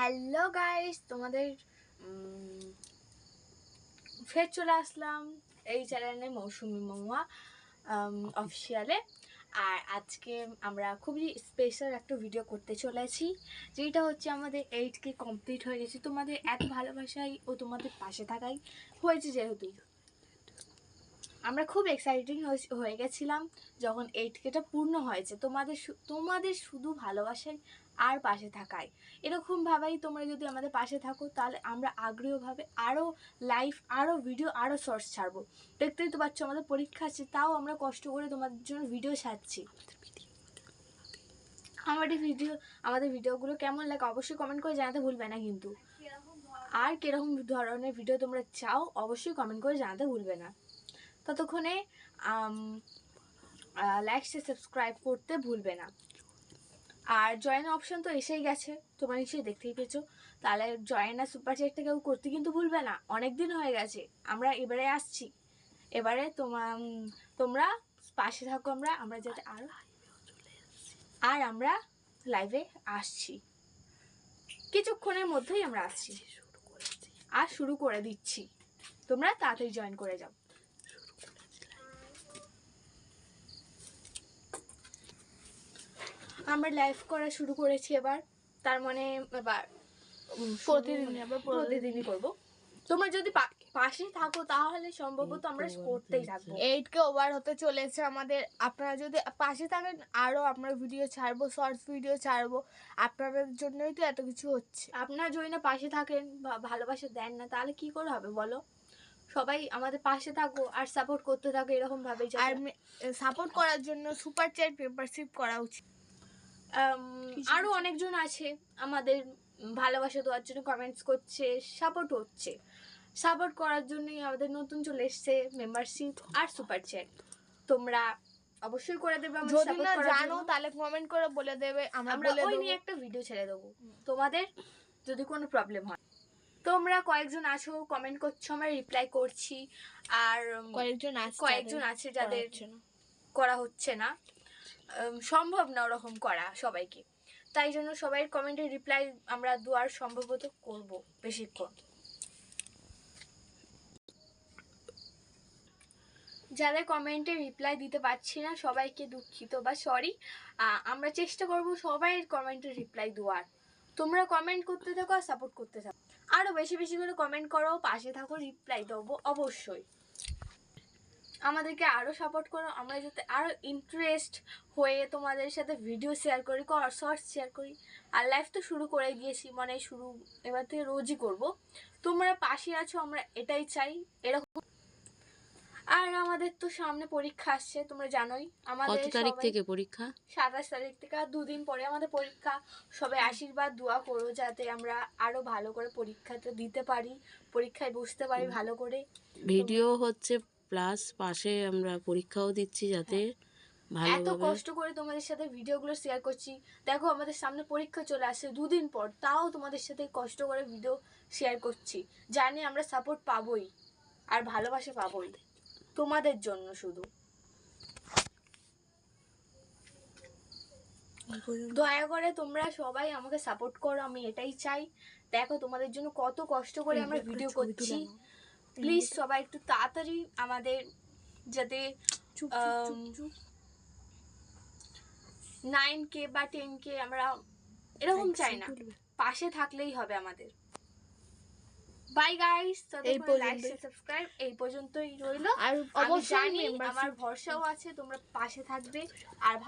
Hello guys, তোমাদের ফের চলে আসলাম এই চ্যানেলে মৌসুমি মহুয়া অফিসিয়ালে। আর আজকে আমরা খুবই স্পেশাল একটা ভিডিও করতে চলেছি, যেটা হচ্ছে আমাদের 8K কমপ্লিট হয়ে গেছে। তোমাদের এত ভালোবাসাই ও তোমাদের পাশে থাকাই হয়েছে, যেহেতু আমরা খুব এক্সাইটিং হয়ে গেছিলাম যখন 8Kটা পূর্ণ হয়েছে। তোমাদের শুধু ভালোবাসাই আর পাশে থাকায়, এরকম ভাবেই তোমরা যদি আমাদের পাশে থাকো, তাহলে আমরা আগ্রহভাবে আরও লাইভ, আরও ভিডিও, আরও শর্টস ছাড়বো। দেখতেই তো পাচ্ছ আমাদের পরীক্ষা আছে, তাও আমরা কষ্ট করে তোমাদের জন্য ভিডিও ছাড়ছি। আমাদের ভিডিওগুলো কেমন লাগে অবশ্যই কমেন্ট করে জানাতে ভুলবে না কিন্তু। আর কিরকম ধরনের ভিডিও তোমরা চাও অবশ্যই কমেন্ট করে জানাতে ভুলবে না। ততক্ষণে লাইক সাবস্ক্রাইব করতে ভুলবে না। আর জয়েন অপশন তো এসেই গেছে, তোমরা নিশ্চয়ই দেখতেই পেয়েছো। তাহলে জয়েন আর সুপার চ্যাটটা কেউ করতে কিন্তু ভুলবে না। অনেক দিন হয়ে গেছে, আমরা এবারে আসছি। এবারে তোমরা পাশে থাকো, আমরা যাতে আমরা লাইভে আসছি, কিছুক্ষণের মধ্যেই আমরা আসছি আর শুরু করে দিচ্ছি। তোমরা তাড়াতাড়ি জয়েন করে যাও। আমরা লাইভ করা শুরু করেছি এবার, তার মানে এবার প্রতিদিনই করবো। তোমরা যদি পাশে থাকো তাহলে সম্ভবত আমরা করতেই থাকবো। 8K ওভার হতে চলেছে আমাদের। আপনারা যদি পাশে থাকেন আরও আমরা ভিডিও ছাড়বো, শর্টস ভিডিও ছাড়বো। আপনাদের জন্যই তো এত কিছু হচ্ছে। আপনারা যদি না পাশে থাকেন বা ভালোবাসা দেন না, তাহলে কি করে হবে বলো? সবাই আমাদের পাশে থাকো আর সাপোর্ট করতে থাকো এরকম ভাবে। আর সাপোর্ট করার জন্য সুপার চ্যাট মেম্বারশিপ করা উচিত। আরও অনেকজন আছে আমাদের ভালোবাসা দেওয়ার জন্য কমেন্টস করছে, সাপোর্ট হচ্ছে। সাপোর্ট করার জন্যই আমাদের নতুন চলে এসছে মেম্বারশিপ আর সুপার চ্যাট। তোমরা অবশ্যই করে দেবে। যদি না জানো তাহলে কমেন্ট করে বলে দেবে, আমরা ওই নিয়ে একটা ভিডিও ছেড়ে দেবো। তোমাদের যদি কোনো প্রবলেম হয়, তোমরা কয়েকজন আছো কমেন্ট করছো, আমরা রিপ্লাই করছি। আর কয়েকজন আছে যাদের করা হচ্ছে না, সম্ভব না ওরকম করা সবাইকে। তাই জন্য সবাই কমেন্টে রিপ্লাই আমরা দেওয়ার সম্ভবত করব বেশিক্ষণ। যারা কমেন্টে রিপ্লাই দিতে পারছি না সবাইকে দুঃখিত বা সরি। আমরা চেষ্টা করব সবাই কমেন্টে রিপ্লাই দেওয়ার। তোমরা কমেন্ট করতে থাকো আর সাপোর্ট করতে থাকো, আরও বেশি বেশি করে কমেন্ট করো, পাশে থাকো, রিপ্লাই দেবো অবশ্যই। আমাদেরকে আরও সাপোর্ট করো, আমরা যাতে আরও ইন্টারেস্ট হয়ে তোমাদের সাথে ভিডিও শেয়ার করি, শর্টস শেয়ার করি। আর লাইভ তো শুরু করে দিয়েছি, মানে শুরু এবার থেকে রোজই করব। তোমরা পাশে আছো, আমরা এটাই চাই এরকম। আর আমাদের তো সামনে পরীক্ষা আসছে, তোমরা জানোই। আমাদের কত তারিখ থেকে পরীক্ষা? 27 তারিখ থেকে, আর 2 দিন পরে আমাদের পরীক্ষা। সবাই আশীর্বাদ দোয়া করো যাতে আমরা আরো ভালো করে পরীক্ষাটা দিতে পারি, পরীক্ষায় বসতে পারি ভালো করে। ভিডিও হচ্ছে প্লাস পাশে আমরা পরীক্ষাও দিচ্ছি যাতে এত কষ্ট করে তোমাদের সাথে ভিডিওগুলো শেয়ার করছি। দেখো আমাদের সামনে পরীক্ষা চলে আসছে 2 দিন পর, তাও তোমাদের সাথে কষ্ট করে ভিডিও শেয়ার করছি। জানি আমরা সাপোর্ট পাবোই আর ভালোবাসা পাবোই তোমাদের জন্য। শুধু দয়া করে তোমরা সবাই আমাকে সাপোর্ট করো, আমি এটাই চাই। দেখো তোমাদের জন্য কত কষ্ট করে আমরা ভিডিও করছি। প্লিজ সবাই একটু তাড়াতাড়ি আমাদের, যাতে 9K বা 10K আমরা এরকম চাই না, পাশে থাকলেই হবে আমাদের। বাই গাইস, লাইক সাবস্ক্রাইব এই পর্যন্তই রইলো। আর অবশ্যই আমার ভরসাও আছে তোমরা পাশে থাকবে আর